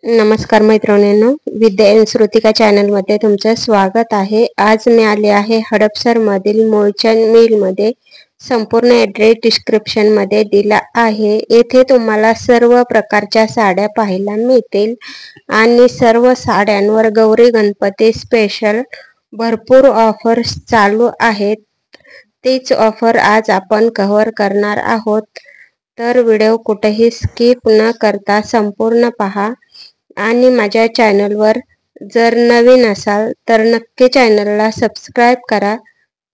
नमस्कार मैत्रिणींनो, विद्या N Shrutika channel मध्ये तुमचं स्वागत आहे। आज मी आले आहे हडपसर मधील मूळचंद मिल मध्ये। संपूर्ण ॲड्रेस डिस्क्रिप्शन मध्ये दिला आहे। येथे तुम्हाला सर्व प्रकारच्या साड्या पाहायला मिळतील आणि सर्व साड्यांवर गौरी गणपती स्पेशल भरपूर ऑफर्स चालू आहेत। तीच ऑफर आज आपण कव्हर करणार आहोत, तर व्हिडिओ कुठेही स्किप न करता संपूर्ण पहा। आणि माझ्या चॅनलवर जर नवीन असाल तर नक्की चॅनलला सबस्क्राइब करा,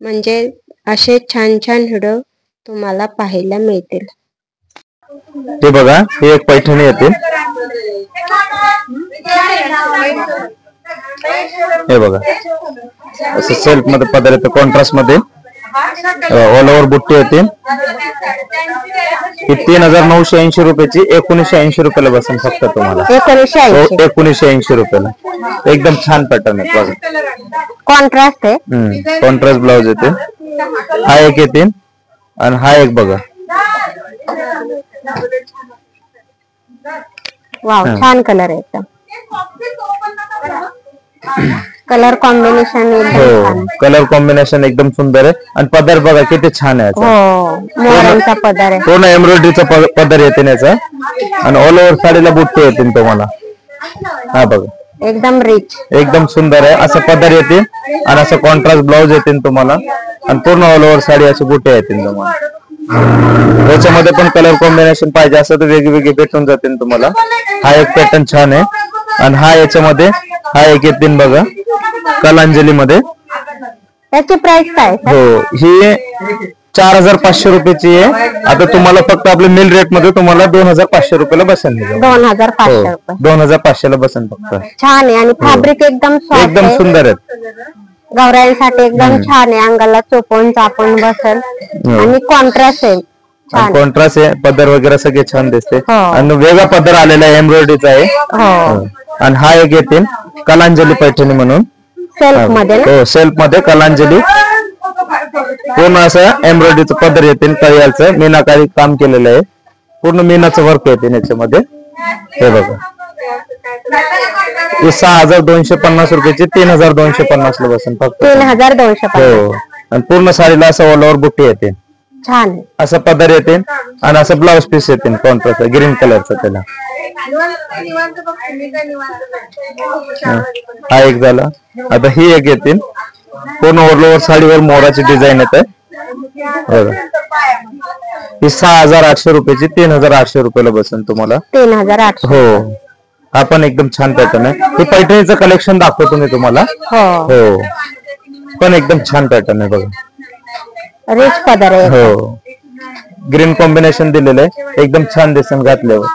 म्हणजे असे छान छान व्हिडिओ तुम्हाला पाहायला मिळतील। हे बघा, हे एक पैठणी येते। हे बघा, असं सेल्फ मध्ये पदर येते, कॉन्ट्रास्ट मध्ये ऑल ओव्हर बुट्टी येते। ही 3980 रुपयाची 1980 रुपयाला बसेल फक्त तुम्हाला। 1980 रुपयाला एकदम छान पॅटर्न आहे बघा। कॉन्ट्रास्ट आहे, कॉन्ट्रास्ट ब्लाउज येते। हा एक येते आणि हा एक बघा। वाव, छान कलर आहे एकदम। कलर कॉम्बिनेशन हो, कलर कॉम्बिनेशन एकदम सुंदर आहे। आणि पदर बघा किती छान आहे। मोरांचा पदर आहे, पूर्ण एम्ब्रॉयडरीचा पदर येते याचा। आणि ऑल ओव्हर साडीला बुट्टी येते तुम्हाला। हा बघा, एकदम रिच, एकदम सुंदर आहे। असं पदर येते आणि असं कॉन्ट्रास्ट ब्लाउज येते तुम्हाला। आणि पूर्ण ऑल ओव्हर साडी अशी बुट्टी येते तुम्हाला। याच्यामध्ये पण कलर कॉम्बिनेशन पाहिजे असं तर वेगवेगळे भेटून जातील तुम्हाला। हा एक पॅटर्न छान आहे। आणि हा याच्यामध्ये हा एक येते बघा, कलांजली मध्ये। याची प्राइस काय? हो, ही 4500 रुपयाची आहे। आता तुम्हाला फक्त आपल्या मिल रेट मध्ये तुम्हाला 2500 रुपयाला बसेल। 2500 रुपये, 2500 ला बसेल फक्त। छान आहे आणि फॅब्रिक एकदम एकदम सुंदर आहे। गौराईसाठी एकदम छान आहे, अंगाला चोपून चापून बसेल। आणि कॉन्ट्रास्ट आहे, कॉन्ट्रास्ट आहे, पदर वगैरे सगळे छान दिसते। आणि वेगळा पदर आलेला आहे, एम्ब्रॉयडरीचा आहे। आणि हा एक येते कलांजली पैठणी म्हणून, सेल्फ मध्ये। हो, सेल्फ मध्ये कलांजली पूर्ण असं एम्ब्रॉयडरीचं पदर येते, कळ्याचं मीनाकारी काम केलेलं आहे। पूर्ण मीनाचं वर्क येते याच्यामध्ये। हे बघा, हे 6250 रुपयाची 3250 ला बसेल फक्त। 3250। हो, आणि पूर्ण साडीला असं ऑल ओव्हर बुट्टी येते, छान असं पदर येते। आणि असं ब्लाउज पीस येते कॉन्ट्रास्ट ग्रीन कलरचा त्याला। हा एक झाला। आता ही एक येते, पूर्ण ऑल ओव्हर साडीवर मोराची डिझाईन येते बघा। ही 6800 रुपयाची 3800 रुपयाला बसेल तुम्हाला। 3800। हो, हा पण एकदम छान पॅटर्न आहे। ही पैठणीचं कलेक्शन दाखवतो मी तुम्हाला। हो, पण एकदम छान पॅटर्न आहे बघा। रिच पदर आहे। हो, ग्रीन कॉम्बिनेशन दिलेलं आहे, एकदम छान दिसेल घातल्यावर।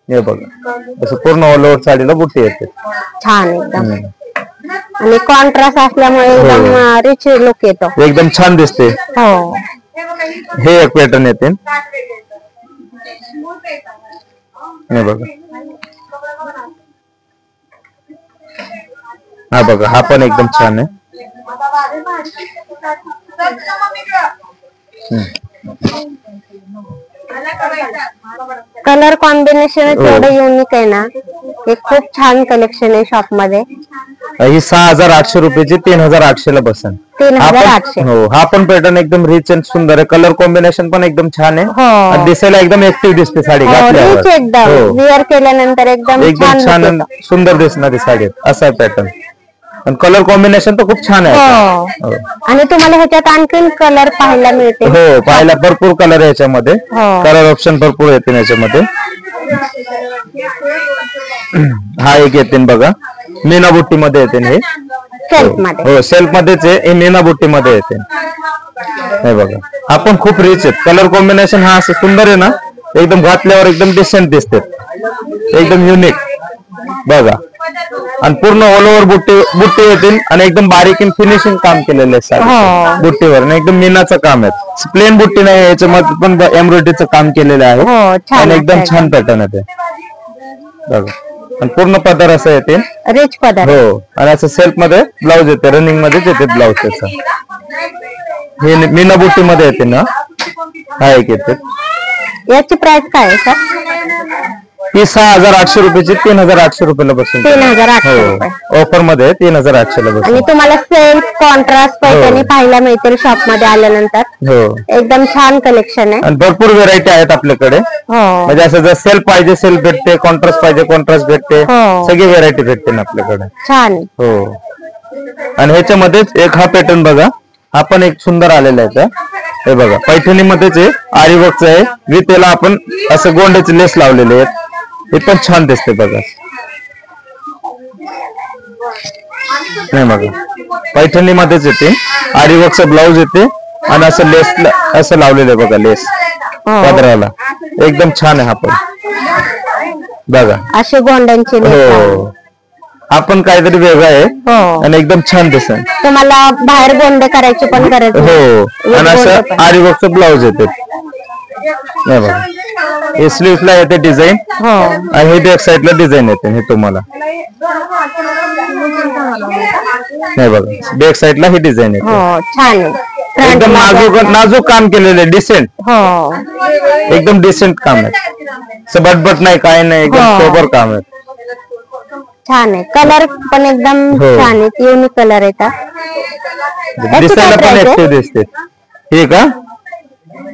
हे बघा, असं पूर्ण ऑल ओव्हर साडीला बुट्टी येते, छान एकदम। आणि कॉन्ट्रास्ट असल्यामुळे एकदम रिच लुक येतो, एकदम छान दिसते। हो, हे एक पॅटर्न येते। हे बघा, हा बघा, हा पण एकदम छान आहे। कलर कॉम्बिनेशन एवढं युनिक आहे ना, हे खूप छान कलेक्शन आहे शॉप मध्ये। ही 6800 रुपयाची 3800 ला बसेल। 3800। हो, हा पण पॅटर्न एकदम रिच आणि सुंदर आहे। कलर कॉम्बिनेशन पण एकदम छान आहे आणि दिसायला एकदम ऍक्टिव्ह दिसते साडी घातल्यावर। एकदम वेअर केल्यानंतर एकदम छान सुंदर दिसणारी साडी असा पॅटर्न। आणि कलर कॉम्बिनेशन तर खूप छान आहे। आणि तुम्हाला ह्याच्यात आणखीन कलर पाहायला मिळते। हो, पाहायला भरपूर कलर आहे याच्यामध्ये, कलर ऑप्शन भरपूर येते याच्यामध्ये। हा एक येते बघा, मीना बुट्टी मध्ये येते हे, सेल्फ मध्ये। हो, सेल्फ मध्येच आहे, हे मीना बुट्टी मध्ये येते। हे बघा, हा पण खूप रिच आहे। कलर कॉम्बिनेशन हा असं सुंदर आहे ना, एकदम घातल्यावर एकदम डिसेंट दिसते, एकदम युनिक बघा। आणि पूर्ण ऑल ओव्हर बुट्टी येतील आणि एकदम बारीक फिनिशिंग काम केलेलं आहे बुट्टीवर, आणि एकदम मीनाचं काम आहे। प्लेन बुट्टी नाही, याच्यामध्ये पण एम्ब्रॉयडरीचं काम केलेलं आहे आणि एकदम छान पॅटर्न आहे बघा। आणि पूर्ण पदर असं येते, रिच पदर। हो, आणि असं सेल्फ मध्ये ब्लाउज येते, रनिंग मध्येच येते ब्लाउज त्याचा। हे मीना बुट्टी मध्ये येते ना, हा एक येते। याची प्राइस काय आहे सर? ही 6,800 रुपयाची 3,800 रुपयाला बसून. 3,800 रुपये ऑफर मध्ये 3,800 ला बसून. आणि तुम्हाला सेल्फ कॉन्ट्रास्ट पैठणी पाहायला मिळतील शॉप मध्ये आल्यानंतर. हो एकदम छान कलेक्शन आहे आणि भरपूर व्हेरायटी आहेत आपल्याकडे. म्हणजे असं जर सेल्फ पाहिजे सेल्फ भेटते, कॉन्ट्रास्ट पाहिजे कॉन्ट्रास्ट भेटते, सगळी व्हेरायटी भेटते ना आपल्याकडे. छान. हो आणि ह्याच्यामध्येच एक हा पॅटर्न बघा, हा पण एक सुंदर आलेला आहे. हे बघा पैठणी मध्येच आहे, आरी वर्कचं आहे विथ त्याला आपण असं गोंड्याचे लेस लावलेले आहेत. हे पण छान दिसते बघा. नाही बघा पैठणी मध्येच येते, आरी वर्कचं ब्लाऊज येते आणि असं लेस असं लावलेलं आहे बघा, लेस पदराला एकदम छान आहे. हा पण बघा असे गोंड्यांचे लेस. हो आपण काहीतरी वेगळं आहे आणि एकदम छान दिसेल. तुम्हाला बाहेर गोंडे करायची पण गरज नाही. हो आणि असं आरी वर्कचं ब्लाऊज येते. नाही बघा हे स्लीव्हला येते डिझाईन आणि हे बॅक साईडला डिझाईन येते. हे तुम्हाला नाही बघा बॅक साईडला ही डिझाईन येते. छान एकदम नाजूक काम केलेलं डिसेंट. एकदम डिसेंट काम आहे, बटबट नाही काय नाही, एकदम सोबर काम आहे. छान आहे. कलर पण एकदम छान आहे, युनिक कलर येतात. दिसायला पण ऍक्टिव्ह दिसते. हे का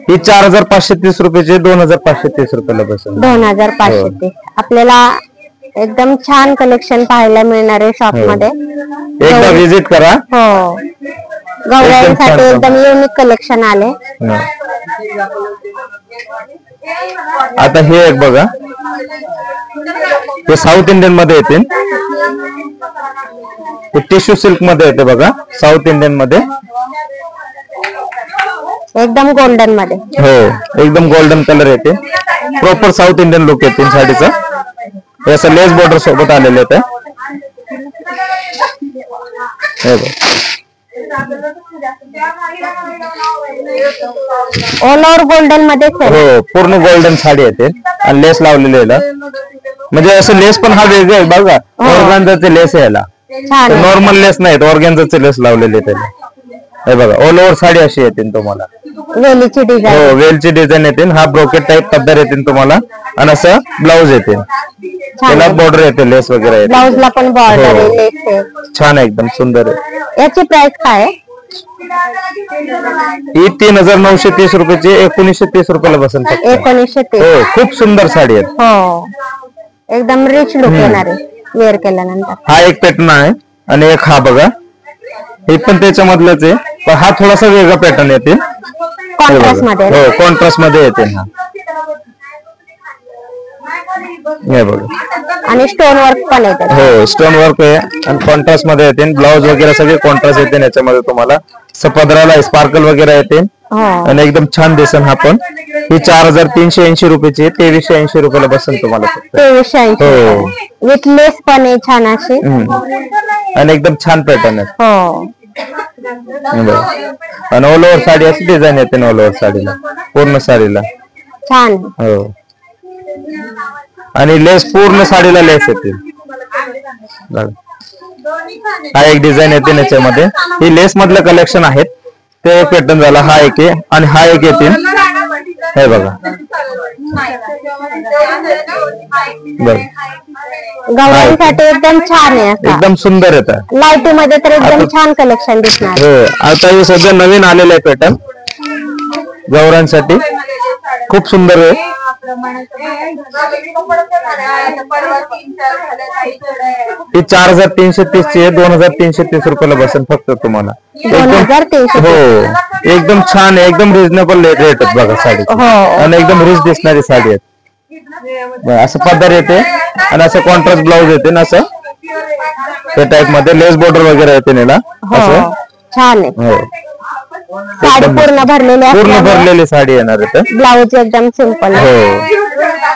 ही 4,530 रुपयाची 2,530 रुपयाला बसेल. 2,530. आपल्याला एकदम छान कलेक्शन पाहायला मिळणार आहे शॉप मध्ये. एकदा व्हिजिट करा. हो गौराईसाठी एकदम युनिक कलेक्शन आले. आता हे एक बघा, हे साऊथ इंडियन मध्ये येते, टिश्यू सिल्क मध्ये येते बघा, साऊथ इंडियन मध्ये एकदम गोल्डन मध्ये. हो एकदम गोल्डन कलर येते, प्रॉपर साऊथ इंडियन लुक येते साडीचा. हे असं लेस बॉर्डर सोबत आलेले आहे. ऑल ओव्हर गोल्डन मध्ये. हो पूर्ण गोल्डन साडी येते आणि लेस लावलेले आहे. म्हणजे असं लेस पण हा वेगळा आहे बघा, ऑर्गॅन्झाचे लेस आहे याला, नॉर्मल लेस नाहीत, ऑर्गॅन्झाचे लेस लावलेले त्याला. हे बघा ऑल ओव्हर साडी अशी येते तुम्हाला. वेलची डिझाईन. हो वेलची डिझाईन येते. हा ब्रोकेट टाईप पदर येते तुम्हाला आणि असं ब्लाऊज येते, त्याला बॉर्डर येते, लेस वगैरे. ब्लाऊजला पण बॉर्डर आहे, लेस आहे. छान आहे, एकदम सुंदर आहे. याची प्राइस काय आहे? ही 3,930 रुपयाची 1,930 रुपयाला बसेल. 1,930. हो खूप सुंदर साडी आहे. हो एकदम रिच लुक येणार आहे वेअर केल्यानंतर. हा एक पॅटर्न आहे आणि एक हा बघा, हे पण त्याच्यामधलंच आहे, पण हा थोडासा वेगळा पॅटर्न येते. कॉन्ट्रास्ट मध्ये. हो कॉन्ट्रास्ट मध्ये येते. हा हे बघा आणि स्टोन वर्क पण येते. हो स्टोन वर्क आहे आणि कॉन्ट्रास्ट मध्ये येते. ब्लाऊज वगैरे सगळे कॉन्ट्रास्ट येते याच्यामध्ये तुम्हाला. पदराला स्पार्कल वगैरे येते आणि एकदम छान दिसेल. हा पण ही 4,380 रुपयाची 2,380 रुपयाला बसेल तुम्हाला. 2,380 विथ लेस पण आहे छान अशी आणि एकदम छान पॅटर्न आहे. हो आणि ऑल ओव्हर साडी अशी डिझाईन येते ऑल ओव्हर साडीला, पूर्ण साडीला छान. हो आणि लेस पूर्ण साडीला लेस येते. हा एक डिझाईन येते याच्यामध्ये. ही लेस मधलं कलेक्शन आहेत, ते पॅटर्न झाला. हा एक आहे आणि हा एक येते. हे बघा गौराईसाठी एकदम छान आहे, एकदम सुंदर येतात. लाईटी मध्ये तर एकदम छान कलेक्शन दिसणार. हो आता हे सध्या नवीन आलेलं आहे पॅटर्न गौरांसाठी, खूप सुंदर आहे. ही 4,330 ची आहे, 2,330 रुपयाला बसेल फक्त तुम्हाला. 2,330. हो एकदम छान आहे, एकदम रिजनेबल रेट आहेत बघा साडी आणि एकदम रिच दिसणारी साडी आहे. असं पदर येते आणि असं कॉन्ट्रास्ट ब्लाऊज येते ना, असं त्या टाइप मध्ये लेस बॉर्डर वगैरे येते याला. असं छान आहे. हो साडी पूर्ण भरलेली साडी येणार आहे. ब्लाऊज एकदम सिंपल. हो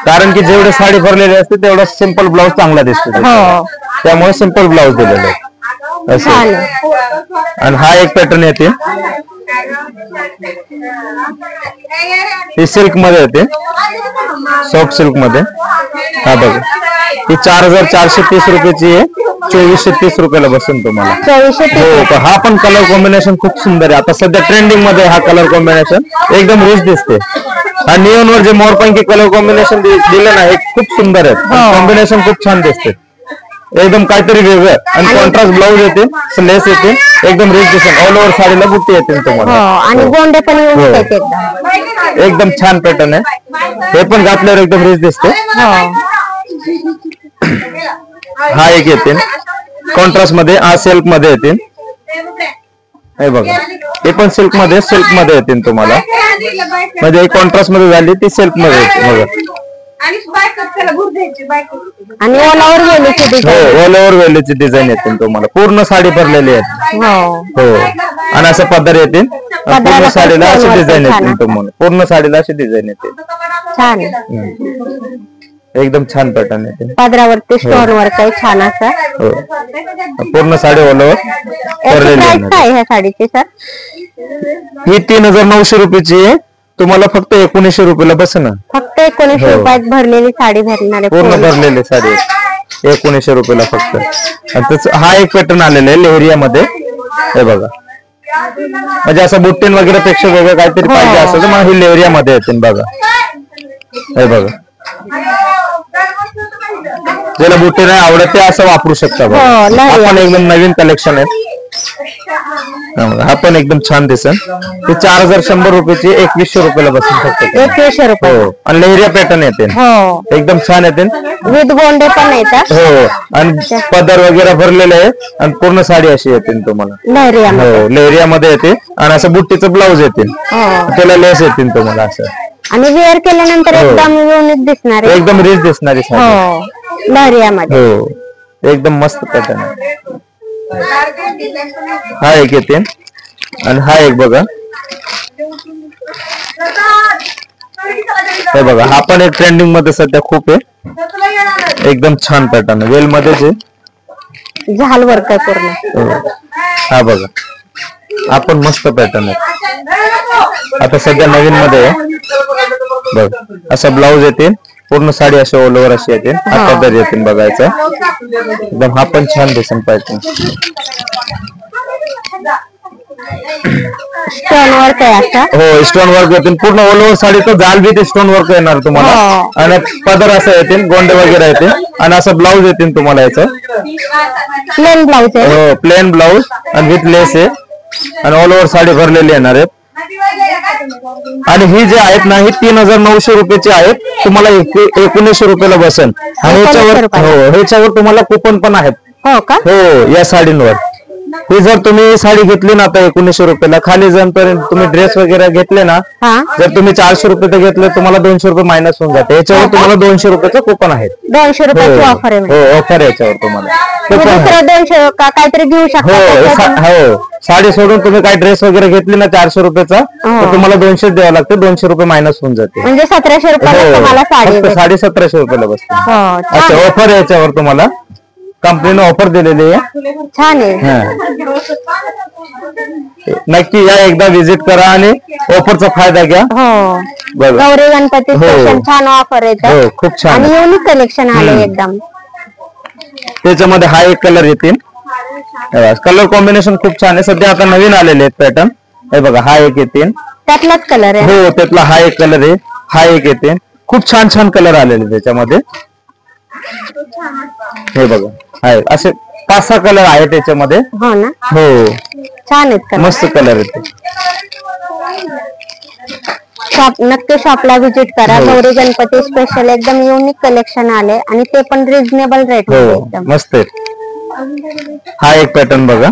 कारण की जेवढे साडी भरलेली असते तेवढा सिंपल ब्लाऊज चांगला दिसतो, त्यामुळे सिंपल ब्लाऊज दिलेला आहे असं. आणि हा एक पॅटर्न येते, ही सिल्क मध्ये येते, सॉफ्ट सिल्क मध्ये. हा बघा ही 4,430 रुपयाची आहे, 2,430 रुपयाला बसून तुम्हाला. 2,430. हो हा पण कलर कॉम्बिनेशन खूप सुंदर आहे. आता सध्या ट्रेंडिंग मध्ये हा कलर कॉम्बिनेशन एकदम रिच दिसते. आणि नियॉन वर जे मोरपंखी कलर कॉम्बिनेशन दिले ना हे खूप सुंदर आहे. कॉम्बिनेशन खूप छान दिसते, एकदम काहीतरी वेगळं. आणि कॉन्ट्रास्ट ब्लाऊज येते, लेस येते, एकदम रिच दिसेल. ऑल ओव्हर साडीला बुट्टी येते तुम्हाला. आणि गोंडे पण एकदम छान पॅटर्न आहे. हे पण घातल्यावर एकदम रिच दिसते. हा एक येते कॉन्ट्रास्ट मध्ये, हा सिल्क मध्ये येते. हे बघा हे पण सिल्क मध्ये येते तुम्हाला. म्हणजे कॉन्ट्रास्ट मध्ये झाली ती सिल्क मध्ये येते बघा. आणि ऑल ओव्हर वेलीची डिझाईन येते तुम्हाला. पूर्ण साडी भरलेली आहे. हो आणि असं पदर येते. पूर्ण साडीला अशी डिझाईन येते तुम्हाला. पूर्ण साडीला अशी डिझाईन येते. एकदम छान पॅटर्न येते. पदरावरती स्टोन वर्क आहे छान असं. पूर्ण साडी ऑल ओव्हर भरलेली आहे. काय ह्या साडीची सर? ही 3900 रुपयाची आहे. तुम्हाला फक्त 1900 रुपयाला बसेल. फक्त 1900 रुपयात भरलेली साडी भेटणार आहे. पूर्ण भरलेली साडी 1900 रुपयाला फक्त. आणि हा एक पॅटर्न आलेला आहे लेहरिया मध्ये. हे बघा म्हणजे असं बुट्टीन वगैरे पेक्षा वेगळं काहीतरी पाहिजे असं तर मग ही लेहरिया मध्ये येते बघा. हे बघा ज्याला बुट्टी नाही आवडत ते असं वापरू शकता. पण एकदम नवीन कलेक्शन आहे. हा पण एकदम छान दिसेल. ते 4100 रुपयाची 2100 रुपयाला बसेल फक्त. 2100 रुपये. आणि लेहरिया पॅटर्न येते. एकदम छान येते. विथ गोंडे पण येतात. आणि पदर वगैरे भरलेले आहे. आणि पूर्ण साडी अशी येते तुम्हाला लेहरिया मध्ये येते. आणि असं बुट्टीचं ब्लाऊज येते. त्याला लेस येतील तुम्हाला असं. आणि वेअर केल्यानंतर एकदम युनिक दिसणार, एकदम रिच दिसणारी साडी लहरिया मध्ये. एकदम मस्त पॅटर्न आहे. हा एक येते. आणि हा एक बघा. हे बघा हा पण एक ट्रेंडिंग मध्ये सध्या खूप आहे. एकदम छान पॅटर्न आहे. वेल मध्ये झाल वर्क आहे पूर्ण. हा बघा हा पण मस्त पॅटर्न आहे. आता सध्या नवीन मध्ये आहे बघ. असं ब्लाऊज येते. पूर्ण साडी अशी ऑल ओव्हर अशी येते. हा पदर येते बघायचं. एकदम हा पण छान दिसेल पॅटर्न. स्टोन वर्क आहे असं. हो स्टोन वर्क येते. पूर्ण ऑल ओव्हर साडी तर जाल बी ते स्टोन वर्क येणार तुम्हाला. आणि पदर असं येते, गोंडे वगैरे येते. आणि असं ब्लाऊज येते तुम्हाला याचं. प्लेन ब्लाऊज आहे. हो प्लेन ब्लाऊज आणि विथ लेस आहे. आणि ऑल ओव्हर साडी भरलेली येणार आहे. आणि ही जे आहेत ना ही 3900 रुपयाची आहेत. तुम्हाला 1900 रुपयाला बसेल. आणि ह्याच्यावर तुम्हाला कुपन पण आहेत. हो का? हो या साडींवर. ही जर तुम्ही साडी घेतली ना आता 1900 रुपयाला, खाली जर तुम्ही ड्रेस वगैरे घेतले ना, जर तुम्ही 400 रुपये घेतले तुम्हाला 200 रुपये मायनस होऊन जाते. याच्यावर तुम्हाला 200 रुपयाचं कुपन आहे. 200 रुपयाची ऑफर आहे. हो ऑफर याच्यावर तुम्हाला. 200 काहीतरी घेऊ शकता. हो साडी सोडून तुम्ही काही ड्रेस वगैरे घेतली ना 400 रुपयाचा तर तुम्हाला 200 द्यावं लागतं. 200 रुपये मायनस होऊन जाते. म्हणजे 1700 रुपयाला तुम्हाला साडी. साडी 1700 रुपयाला बसते. अच्छा ऑफर याच्यावर तुम्हाला कंपनीने ऑफर दिलेली आहे. छान आहे. नक्की या एकदा विजिट करा आणि ऑफरचा फायदा घ्या. गौरी गणपती छान ऑफर आहे. खूप छान आणि युनिक कलेक्शन आले एकदम. त्याच्यामध्ये हा एक कलर येतील. कलर कॉम्बिनेशन खूप छान आहे. सध्या आता नवीन आलेले आहेत पॅटर्न. हे बघा हा एक येतील. त्यातलाच कलर आहे. हो त्यातला हा एक कलर आहे. हा एक येते. खूप छान छान कलर आलेले त्याच्यामध्ये. हे बघा आहे असे 5-6 कलर आहेत त्याच्यामध्ये. हो ना. हो छान आहेत. मस्त कलर आहेत. नक्की शॉपला व्हिजिट करा. गौरी गणपती स्पेशल एकदम युनिक कलेक्शन आले आणि ते पण रिझनेबल रेट मध्ये एकदम मस्त आहे. हा एक पॅटर्न बघा.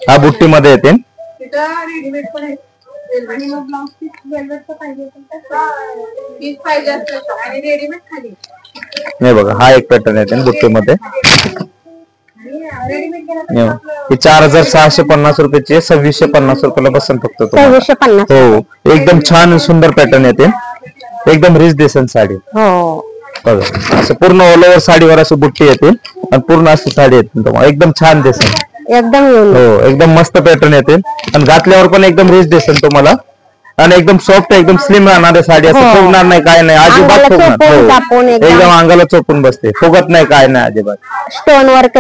हा बुट्टी मध्ये येते. नाही बघा हा एक पॅटर्न येते बुट्टी मध्ये. 4650 रुपयाची 2650 रुपयाला बसेल फक्त. 2650. हो एकदम छान सुंदर पॅटर्न येते. एकदम रिच दिसेल साडी. बघा असं पूर्ण ऑल ओव्हर साडीवर असं बुट्टी येते आणि पूर्ण अशी साडी येते तुम्हाला. एकदम छान दिसेल. एकदम हो एकदम मस्त पॅटर्न येते. आणि घातल्यावर पण एकदम रिच दिसेल तुम्हाला. आणि एकदम सॉफ्ट एकदम स्लिम राहणारी साडी असं फुगणार नाही काय नाही अजिबात फुगणार एकदम अंगाला चोपून बसते फुगत नाही काय नाही अजिबात स्टोन वर्क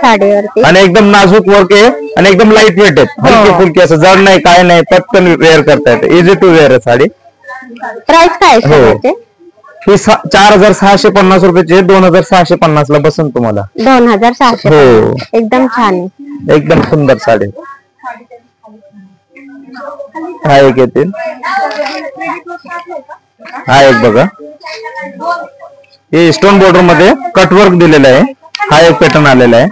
साडीवरती आणि एकदम नाजूक वर्क आहे आणि एकदम लाईट वेट आहे हलकी फुलकी असं जड नाही काय नाही पटकन वेअर करता येते इझी टू वेअर आहे साडी. प्राइस काय आहे ही 4650 रुपयाची 2650 ला बसून तुम्हाला 2600 हो एकदम छान एकदम सुंदर साडी. हा एक येतील हा एक बघा हे स्टोन बॉर्डर मध्ये कटवर्क दिलेलं आहे. हा एक पॅटर्न आलेला आहे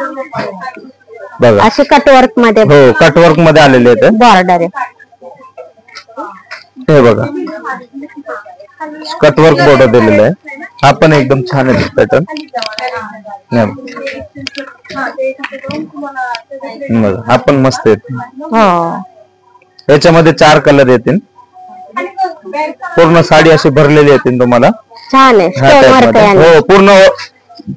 बघा असे कटवर्क मध्ये हो कटवर्क मध्ये आलेले आहेत बॉर्डर आहे हे बघा कटवर्क बॉर्डर दिलेलं आहे. हा पण एकदम छान आहे पॅटर्न हा पण मस्त आहे. याच्यामध्ये 4 कलर येतील पूर्ण साडी अशी भरलेली येतील तुम्हाला छान आहे हो पूर्ण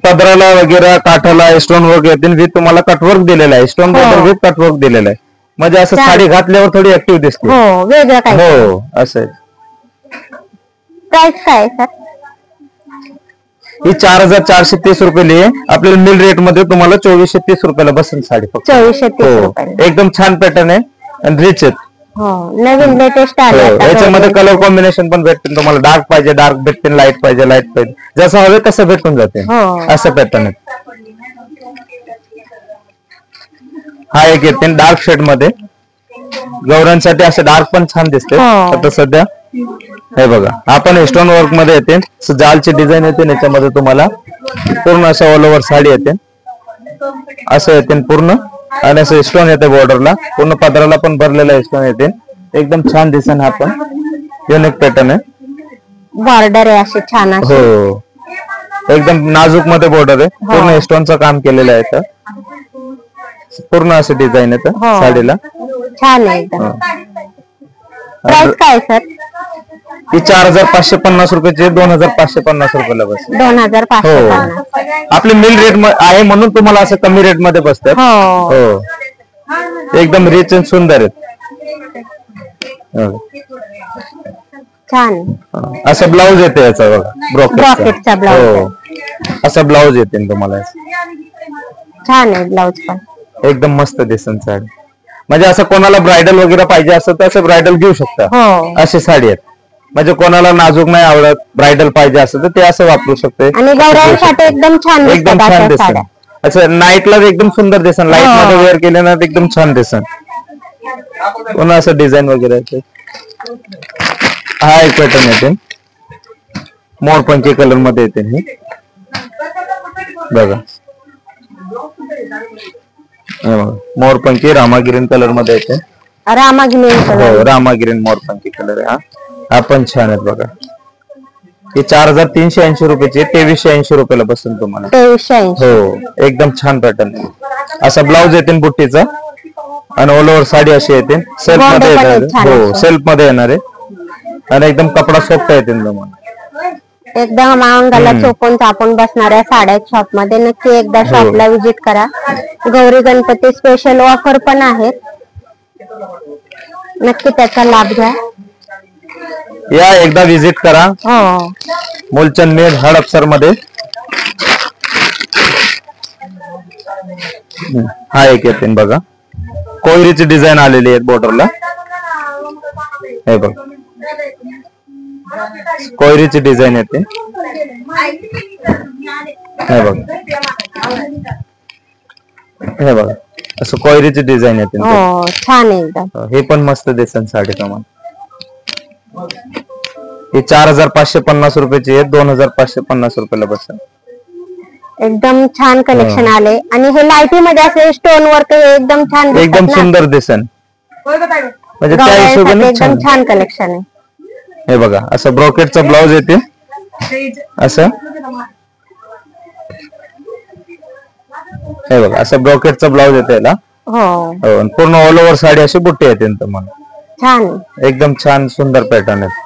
पदराला वगैरे काठाला स्टोन वर्क येतील विथ तुम्हाला कटवर्क दिलेला आहे स्टोन बॉर्डर विथ कटवर्क दिलेलं आहे म्हणजे असं साडी घातल्यावर थोडी ऍक्टिव्ह दिसते वेगळं काय हो असं आहे. प्राइस काय सर ही 4430 रुपये आपल्याला मिल रेट मध्ये तुम्हाला 2430 रुपयाला बसेल साडी फक्त 2430 एकदम छान पॅटर्न आहे आणि रिच आहेत. नवीन लेटेस्ट आले याच्यामध्ये कलर कॉम्बिनेशन पण भेटतील तुम्हाला डार्क पाहिजे डार्क भेटतील लाईट पाहिजे जसं हवे तसं भेटून जाते असं पॅटर्न आहे. हा एक येते डार्क शेड मध्ये गौरांसाठी असे डार्क पण छान दिसते आता सध्या हे बघा आपण स्टोन वर्क मध्ये येते जालची डिझाईन येते याच्यामध्ये तुम्हाला पूर्ण असं ऑल ओव्हर साडी येते असं येते पूर्ण आणि असं स्टोन येते बॉर्डरला पूर्ण पदराला पण भरलेला स्टोन येते एकदम छान दिसेल. हा पण युनिक पॅटर्न आहे बॉर्डर आहे असे छान हो एकदम नाजूक मध्ये बॉर्डर आहे पूर्ण स्टोनचं काम केलेलं आहे तर पूर्ण असं डिझाईन येतं साडीला छान आहे एकदम. प्राइस काय सर ही 4550 रुपयाची 2550 रुपयाला बसते 2550 आपले मिल रेट आहे म्हणून तुम्हाला असं कमी रेट मध्ये बसतात हो एकदम रिच आणि सुंदर आहेत छान. असं ब्लाऊज येते याचा बघा ब्रॉकेटचा ब्लाऊज असं ब्लाऊज येते तुम्हाला छान आहे ब्लाऊज पण एकदम मस्त दिसेल साडी म्हणजे असं कोणाला ब्रायडल वगैरे पाहिजे असं तर असं ब्रायडल घेऊ शकता अशी साडी आहेत म्हणजे कोणाला नाजूक नाही आवडत ब्रायडल पाहिजे असं तर ते असं वापरू शकते आणि गौराईसाठी एकदम छान दिसेल असं नाईटला एकदम सुंदर दिसेल लाईट मध्ये वेअर केले ना एकदम छान दिसेल पुन्हा असं डिझाईन वगैरे. हा एक पॅटर्न येते मोरपंखी कलर मध्ये येते ही बघा मोरपंखी रामा ग्रीन कलर मध्ये येते रामा ग्रीन मोरपंखी कलर आहे हा पण छान आहेत बघा. ही 4380 रुपयाची 2380 रुपयाला बसून तुम्हाला 2380 हो एकदम छान पॅटर्न आहे. असा ब्लाऊज येते बुट्टीचा आणि ऑल ओव्हर साडी अशी येते सेल्फ मध्ये येणार हो सेल्फ मध्ये येणार आहे आणि एकदम कपडा सॉफ्ट येते तुम्हाला एकदम अंगाला चोपून चापून बसणाऱ्या साड्या शॉप मध्ये नक्की एकदा शॉपला व्हिजिट करा. गौरी गणपती स्पेशल ऑफर पण आहेत नक्की त्याचा लाभ घ्या. या एकदा व्हिजिट करा मुलचंद मिल हडपसर मध्ये. हा एक येते बघा कोयरीची डिझाईन आलेली आहे बॉर्डरला हे बघा कोयरीची डिझाईन येते हे बघा असं कोयरीची डिझाईन येते छान आहे एकदम. हे पण मस्त दिसेल साडी तुम्हाला. ही 4550 रुपयाची आहे 2550 रुपयाला बसेल. एकदम छान कलेक्शन आले आणि हे लाईटी मध्ये असे स्टोन वर्क एकदम छान एकदम सुंदर दिसेल म्हणजे त्या हिशोबाने एकदम छान कलेक्शन आहे. हे बघा असं ब्रॉकेटचा ब्लाऊज येते असं हे बघा असं ब्रॉकेटचा ब्लाऊज येते याला पूर्ण ऑल ओव्हर साडी अशी बुट्टी येते तुम्हाला छान एकदम छान सुंदर पॅटर्न आहे.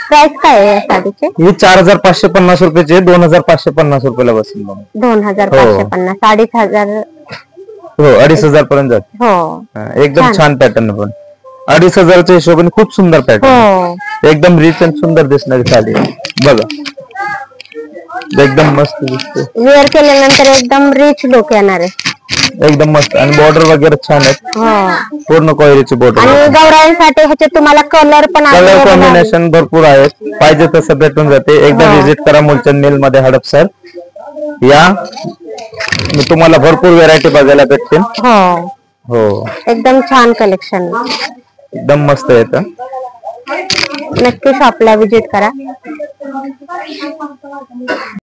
प्राइस काय आहे साडीचे ही 4550 रुपयाची 2550 रुपयाला बसेल 2550 2500 हो 2500 पर्यंत जाते एकदम छान पॅटर्न पण 2,500च्या हिशोबाने खूप सुंदर पॅटर्न, हो एकदम रिच आणि सुंदर दिसणारी साडी आहे. बघा एकदम मस्त दिसते, वेअर केल्यानंतर एकदम रिच लुक येणार आहे. एकदम मस्त. आणि बॉर्डर वगैरे छान आहेत, हो पूर्ण कोयरीची बॉर्डर. आणि गौराईसाठी ह्याच्यात तुम्हाला कलर पण कलर कॉम्बिनेशन भरपूर आहेत, पाहिजे तसं भेटून जाते. एकदा विजिट करा मुलचंद मिल मध्ये हडपसर या, मी तुम्हाला भरपूर व्हेरायटी बघायला भेटतील. हो हो एकदम छान कलेक्शन, एकदम मस्त येतं. नक्की शॉपला विजिट करा.